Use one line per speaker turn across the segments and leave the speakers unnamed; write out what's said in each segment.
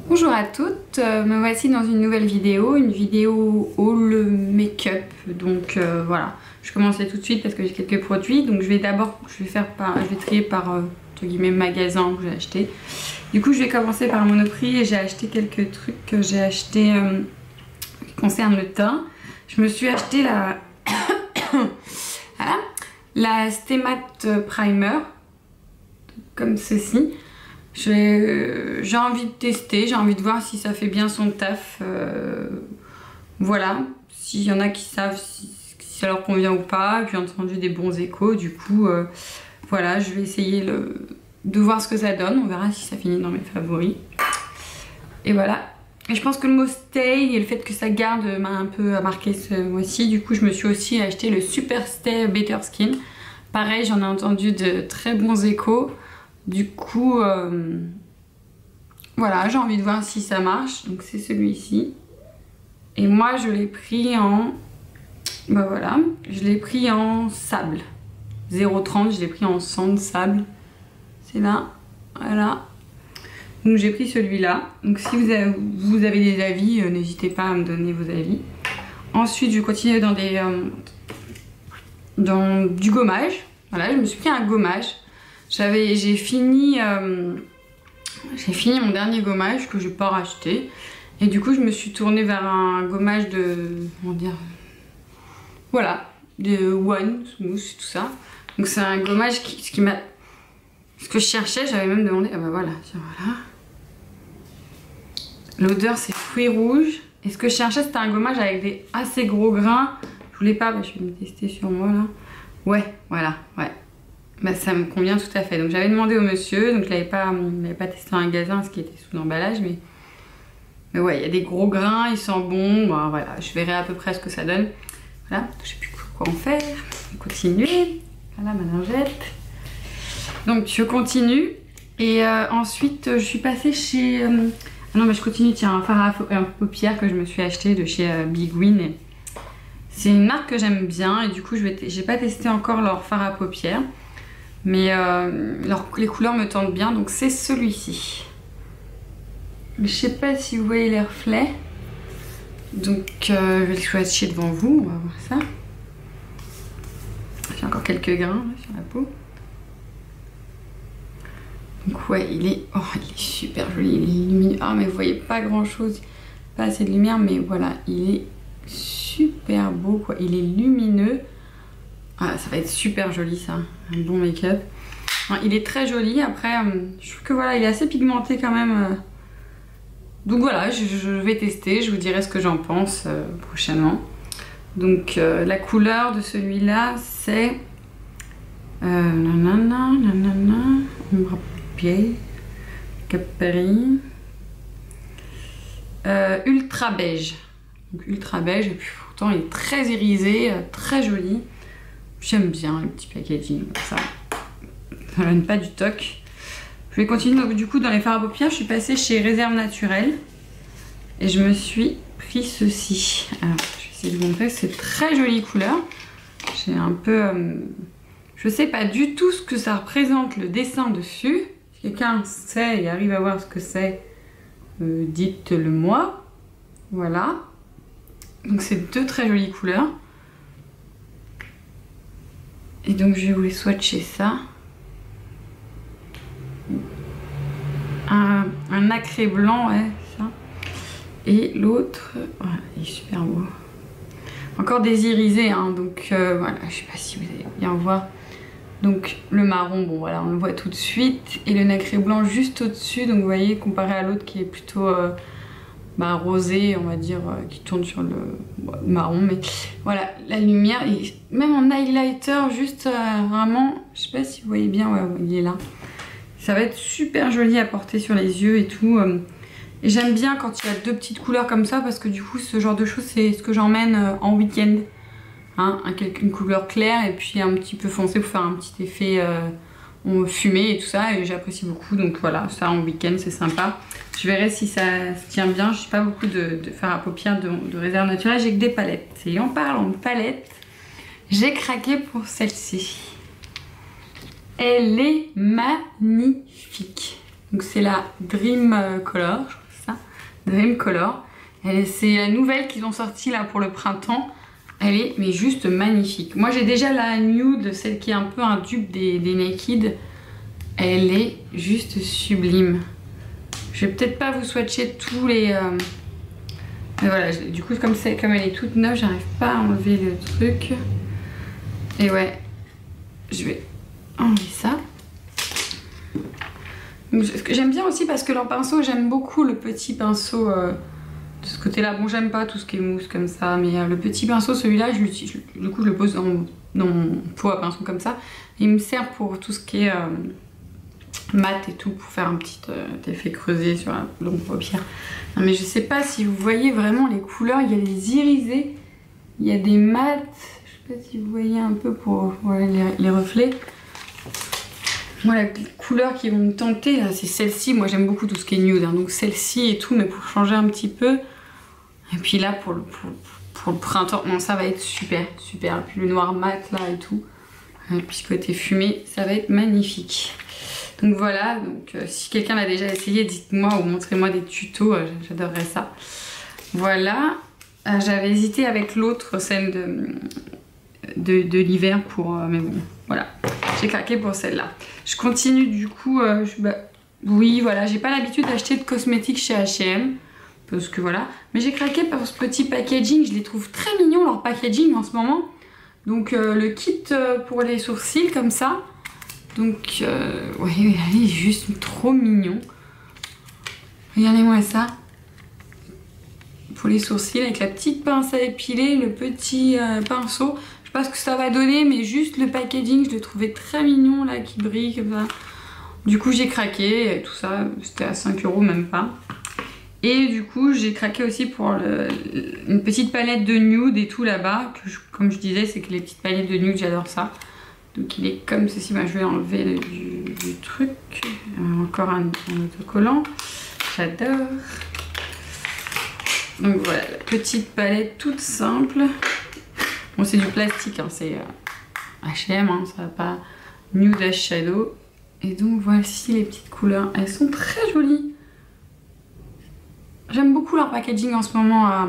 Bonjour à toutes, me voici dans une nouvelle vidéo, une vidéo haul make-up. Donc voilà, je commencerai tout de suite parce que j'ai quelques produits. Donc je vais trier par entre guillemets magasin que j'ai acheté. Du coup je vais commencer par Monoprix et j'ai acheté quelques trucs que j'ai acheté qui concernent le teint. Je me suis acheté la voilà, la Stay Matte Primer comme ceci. J'ai envie de tester, j'ai envie de voir si ça fait bien son taf. Voilà, s'il y en a qui savent si ça leur convient ou pas. J'ai entendu des bons échos, du coup, voilà, je vais essayer de voir ce que ça donne. On verra si ça finit dans mes favoris. Et voilà. Et je pense que le mot Stay et le fait que ça garde m'a un peu marqué ce mois-ci. Du coup, je me suis aussi acheté le Super Stay Better Skin. Pareil, j'en ai entendu de très bons échos. Du coup, voilà, j'ai envie de voir si ça marche. Donc c'est celui-ci. Et moi, je l'ai pris en... Bah voilà, je l'ai pris en sable. 0,30, je l'ai pris en sang de sable. C'est là, voilà. Donc j'ai pris celui-là. Donc si vous avez des avis, n'hésitez pas à me donner vos avis. Ensuite, je continue dans du gommage. Voilà, je me suis pris un gommage. J'ai fini mon dernier gommage que je n'ai pas racheté. Et du coup, je me suis tournée vers un gommage de... Comment dire? Voilà, de One, Smooth, tout ça. Donc c'est un gommage ce que je cherchais, j'avais même demandé... Ah bah voilà, tiens, voilà. L'odeur, c'est fruits rouges. Et ce que je cherchais, c'était un gommage avec des assez gros grains. Je voulais pas, bah, je vais me tester sur moi, là. Ouais, voilà, ouais. Bah, ça me convient tout à fait. Donc j'avais demandé au monsieur, donc je l'avais pas testé en magasin parce qu'il était sous l'emballage, mais ouais, il y a des gros grains, il sent bon. Bon, voilà, je verrai à peu près ce que ça donne. Voilà, je sais plus quoi en faire. On va continuer. Voilà ma lingette. Donc je continue et ensuite je suis passée chez... Ah non mais je continue, tiens, un fard à paupières que je me suis acheté de chez Big Win. C'est une marque que j'aime bien et du coup j'ai pas testé encore leur fard à paupières. Mais les couleurs me tentent bien, donc c'est celui-ci. Je sais pas si vous voyez les reflets. Donc je vais le swatcher devant vous, on va voir ça. J'ai encore quelques grains là, sur la peau. Donc ouais, il est super joli, il est lumineux. Ah mais vous voyez pas grand chose, pas assez de lumière, mais voilà, il est super beau quoi. Il est lumineux. Ah, ça va être super joli ça, un bon make-up. Il est très joli, après je trouve que voilà, il est assez pigmenté quand même. Donc voilà, je vais tester, je vous dirai ce que j'en pense prochainement. Donc la couleur de celui-là c'est... Ombre pied, Capri. Ultra beige. Donc ultra beige, et puis pourtant il est très irisé, très joli. J'aime bien les petits packaging comme ça. Ça donne pas du toc. Je vais continuer donc, du coup dans les fards à paupières. Je suis passée chez Réserve Naturelle et je me suis pris ceci. Alors je vais essayer de vous montrer. C'est très jolie couleur. J'ai un peu... je sais pas du tout ce que ça représente le dessin dessus. Si quelqu'un sait et arrive à voir ce que c'est, dites-le moi. Voilà. Donc c'est deux très jolies couleurs. Et donc je vais vous swatcher ça. Un nacré blanc, ouais, ça. Et l'autre, voilà, il est super beau. Encore des irisés, hein, donc voilà, je sais pas si vous allez bien voir. Donc le marron, bon voilà, on le voit tout de suite. Et le nacré blanc juste au-dessus, donc vous voyez, comparé à l'autre qui est plutôt... rosé, on va dire, qui tourne sur le marron, mais voilà, la lumière, et même en highlighter, juste vraiment, je sais pas si vous voyez bien, ouais, il est là. Ça va être super joli à porter sur les yeux et tout. Et j'aime bien quand il y a deux petites couleurs comme ça, parce que du coup, ce genre de choses, c'est ce que j'emmène en week-end. Hein, une couleur claire et puis un petit peu foncé pour faire un petit effet fumé et tout ça, et j'apprécie beaucoup. Donc voilà, ça en week-end c'est sympa. Je verrai si ça se tient bien. Je n'ai pas beaucoup de fard à paupières de Réserve Naturelle, j'ai que des palettes. Et en parlant de palettes, j'ai craqué pour celle-ci. Elle est magnifique. Donc c'est la Dream Color, je crois que c'est ça. Dream Color. C'est la nouvelle qu'ils ont sortie là pour le printemps. Elle est mais juste magnifique. Moi j'ai déjà la nude, celle qui est un peu un dupe des Naked. Elle est juste sublime. Je vais peut-être pas vous swatcher tous les... Mais voilà, du coup comme elle est toute neuve, j'arrive pas à enlever le truc. Et ouais, je vais enlever ça. Ce que j'aime bien aussi parce que leur pinceau, j'aime beaucoup le petit pinceau de ce côté-là. Bon, j'aime pas tout ce qui est mousse comme ça, mais le petit pinceau, celui-là, du coup, je le pose dans mon pot à pinceau comme ça. Il me sert pour tout ce qui est mat et tout, pour faire un petit effet creusé sur la longue paupière. Non, mais je sais pas si vous voyez vraiment les couleurs. Il y a des irisés, il y a des mats. Je sais pas si vous voyez un peu pour voilà, les reflets. Voilà, les couleurs qui vont me tenter, c'est celle-ci. Moi j'aime beaucoup tout ce qui est nude, hein, donc celle-ci et tout, mais pour changer un petit peu. Et puis là, pour le printemps, non, ça va être super, super. Et puis le noir mat là et tout. Et puis ce côté fumé, ça va être magnifique. Donc voilà, donc si quelqu'un l'a déjà essayé, dites-moi ou montrez-moi des tutos, j'adorerais ça. Voilà, j'avais hésité avec l'autre, celle de l'hiver mais bon, voilà. J'ai craqué pour celle-là. Je continue du coup, oui voilà, j'ai pas l'habitude d'acheter de cosmétiques chez H&M. Parce que voilà, mais j'ai craqué pour ce petit packaging, je les trouve très mignons leur packaging en ce moment. Donc le kit pour les sourcils comme ça. Donc ouais, il est juste trop mignon. Regardez-moi ça. Pour les sourcils avec la petite pince à épiler, le petit pinceau. Je sais pas ce que ça va donner, mais juste le packaging, je le trouvais très mignon là, qui brille comme ça. Du coup j'ai craqué, tout ça, c'était à 5 € même pas. Et du coup j'ai craqué aussi pour une petite palette de nude et tout là-bas. Comme je disais, c'est que les petites palettes de nude, j'adore ça. Donc il est comme ceci, je vais enlever du truc. Encore un autocollant, j'adore. Donc voilà, la petite palette toute simple. Bon c'est du plastique, hein, c'est H&M, hein, ça va pas nude eyeshadow. Et donc voici les petites couleurs, elles sont très jolies. J'aime beaucoup leur packaging en ce moment à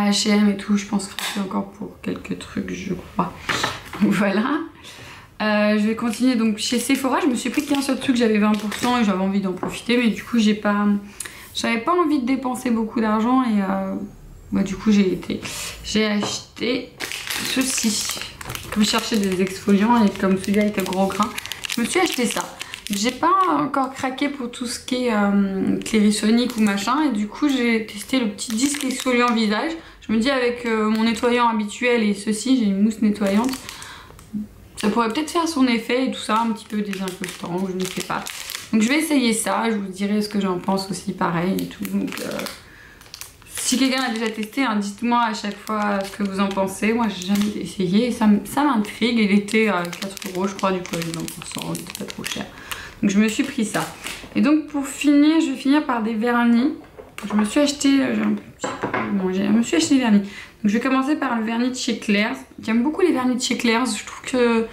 H&M et tout. Je pense que c'est encore pour quelques trucs, je crois. Donc voilà. Je vais continuer donc chez Sephora. Je me suis pris qu'un seul truc, j'avais 20% et j'avais envie d'en profiter. Mais du coup, j'avais pas envie de dépenser beaucoup d'argent. Et du coup, j'ai acheté ceci. Comme je cherchais des exfoliants et comme celui-là était gros grain, je me suis acheté ça. J'ai pas encore craqué pour tout ce qui est Clarisonic ou machin, et du coup j'ai testé le petit disque exfoliant visage. Je me dis avec mon nettoyant habituel et ceci, j'ai une mousse nettoyante, ça pourrait peut-être faire son effet et tout ça, un petit peu désinfectant, je ne sais pas. Donc je vais essayer ça, je vous dirai ce que j'en pense aussi pareil et tout. Donc si quelqu'un a déjà testé, hein, dites-moi à chaque fois ce que vous en pensez. Moi j'ai jamais essayé, ça m'intrigue. Il était à 4 € je crois, du coup avec 20%, il était pas trop cher. Donc je me suis pris ça. Et donc pour finir, je vais finir par des vernis. Je me suis acheté, je me suis acheté des vernis. Donc je vais commencer par le vernis de chez Claire's. J'aime beaucoup les vernis de chez Claire's. Je trouve que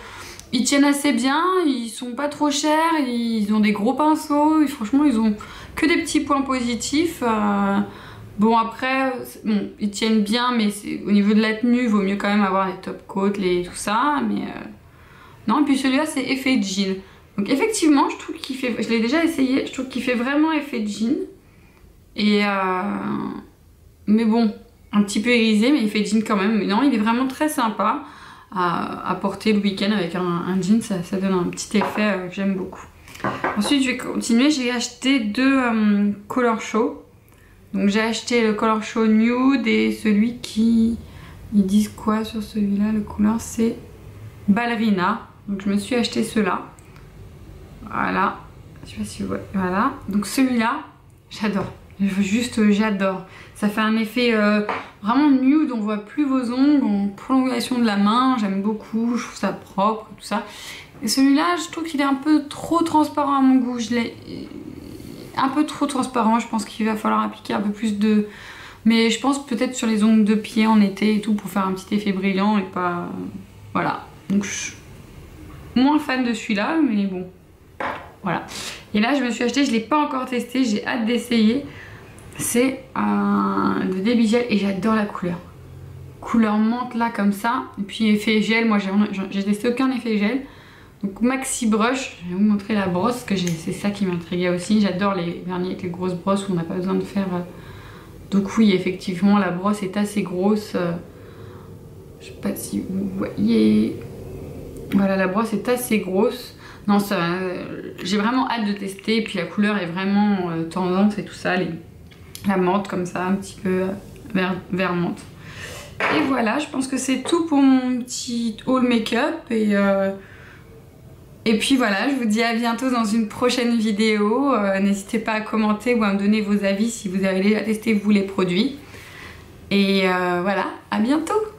ils tiennent assez bien, ils sont pas trop chers, ils ont des gros pinceaux. Et franchement, ils ont que des petits points positifs. Bon après, bon, ils tiennent bien, mais au niveau de la tenue, il vaut mieux quand même avoir les top coats, tout ça. Mais non, et puis celui-là, c'est effet jean. Donc effectivement, je trouve qu'il fait, je l'ai déjà essayé, je trouve qu'il fait vraiment effet jean. Et mais bon, un petit peu irisé, mais il fait jean quand même. Mais non, il est vraiment très sympa à porter le week-end avec un jean, ça donne un petit effet que j'aime beaucoup. Ensuite, je vais continuer, j'ai acheté deux Color Show. Donc j'ai acheté le Color Show Nude et celui qui... Ils disent quoi sur celui-là? Le couleur c'est Ballerina. Donc je me suis acheté ceux-là. Voilà, je sais pas si vous voyez, voilà. Donc celui-là, j'adore. J'adore. Ça fait un effet vraiment nude, on voit plus vos ongles, en prolongation de la main, j'aime beaucoup, je trouve ça propre, tout ça. Et celui-là, je trouve qu'il est un peu trop transparent à mon goût. Je l'ai un peu trop transparent, je pense qu'il va falloir appliquer un peu plus de... Mais je pense peut-être sur les ongles de pied en été et tout, pour faire un petit effet brillant et pas... Voilà. Donc je suis moins fan de celui-là, mais bon... Voilà. Et là, je me suis acheté, je ne l'ai pas encore testé, j'ai hâte d'essayer. C'est de Baby Gel et j'adore la couleur. Couleur menthe là comme ça. Et puis effet gel, moi j'ai testé aucun effet gel. Donc Maxi Brush, je vais vous montrer la brosse parce que c'est ça qui m'intriguait aussi. J'adore les vernis avec les grosses brosses où on n'a pas besoin de faire... Donc oui, effectivement la brosse est assez grosse. Je sais pas si vous voyez... Voilà, la brosse est assez grosse. Non, ça, j'ai vraiment hâte de tester. Et puis la couleur est vraiment tendance et tout ça. La menthe comme ça, un petit peu vert menthe. Et voilà, je pense que c'est tout pour mon petit haul make-up. Et puis voilà, je vous dis à bientôt dans une prochaine vidéo. N'hésitez pas à commenter ou à me donner vos avis si vous avez déjà testé vous les produits. Et voilà, à bientôt!